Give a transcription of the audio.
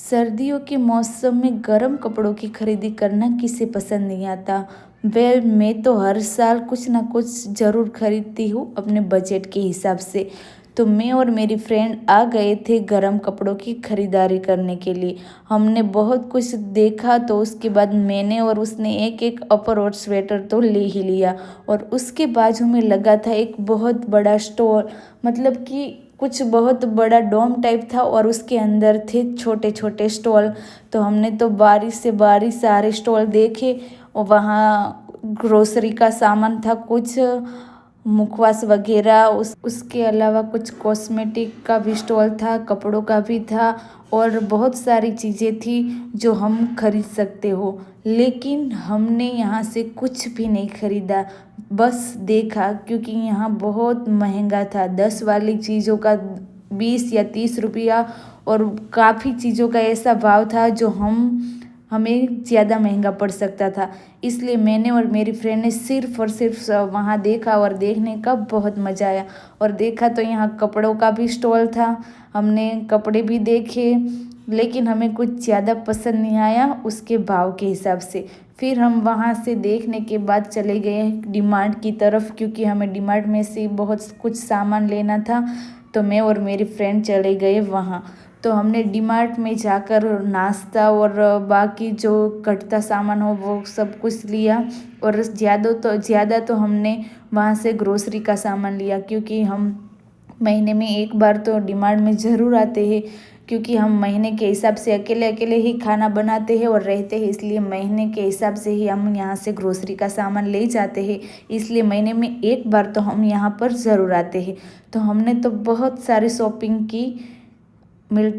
सर्दियों के मौसम में गर्म कपड़ों की खरीदी करना किसे पसंद नहीं आता। मैं तो हर साल कुछ ना कुछ ज़रूर खरीदती हूँ अपने बजट के हिसाब से। तो मैं और मेरी फ्रेंड आ गए थे गर्म कपड़ों की खरीदारी करने के लिए। हमने बहुत कुछ देखा तो उसके बाद मैंने और उसने एक एक अपर और स्वेटर तो ले ही लिया। और उसके बाजू में लगा था एक बहुत बड़ा स्टॉल, मतलब कि कुछ बहुत बड़ा डोम टाइप था और उसके अंदर थे छोटे छोटे स्टॉल। तो हमने तो बारी से बारी सारे स्टॉल देखे और वहाँ ग्रोसरी का सामान था, कुछ मुखवास वगैरह, उसके अलावा कुछ कॉस्मेटिक का भी स्टॉल था, कपड़ों का भी था और बहुत सारी चीज़ें थी जो हम खरीद सकते हो। लेकिन हमने यहाँ से कुछ भी नहीं खरीदा, बस देखा, क्योंकि यहाँ बहुत महंगा था। 10 वाली चीज़ों का 20 या 30 रुपया और काफ़ी चीज़ों का ऐसा भाव था जो हमें ज़्यादा महंगा पड़ सकता था। इसलिए मैंने और मेरी फ्रेंड ने सिर्फ़ और सिर्फ वहाँ देखा और देखने का बहुत मज़ा आया। और देखा तो यहाँ कपड़ों का भी स्टॉल था, हमने कपड़े भी देखे, लेकिन हमें कुछ ज़्यादा पसंद नहीं आया उसके भाव के हिसाब से। फिर हम वहाँ से देखने के बाद चले गए डीमार्ट की तरफ, क्योंकि हमें डीमार्ट में से बहुत कुछ सामान लेना था। तो मैं और मेरी फ्रेंड चले गए वहाँ। तो हमने डीमार्ट में जाकर नाश्ता और बाकी जो कटता सामान हो वो सब कुछ लिया। और ज़्यादा तो हमने वहाँ से ग्रोसरी का सामान लिया, क्योंकि हम महीने में एक बार तो डीमार्ट में ज़रूर आते हैं, क्योंकि हम महीने के हिसाब से अकेले अकेले ही खाना बनाते हैं और रहते हैं। इसलिए महीने के हिसाब से ही हम यहाँ से ग्रोसरी का सामान ले जाते हैं। इसलिए महीने में एक बार तो हम यहाँ पर ज़रूर आते हैं। तो हमने तो बहुत सारी शॉपिंग की। मिलती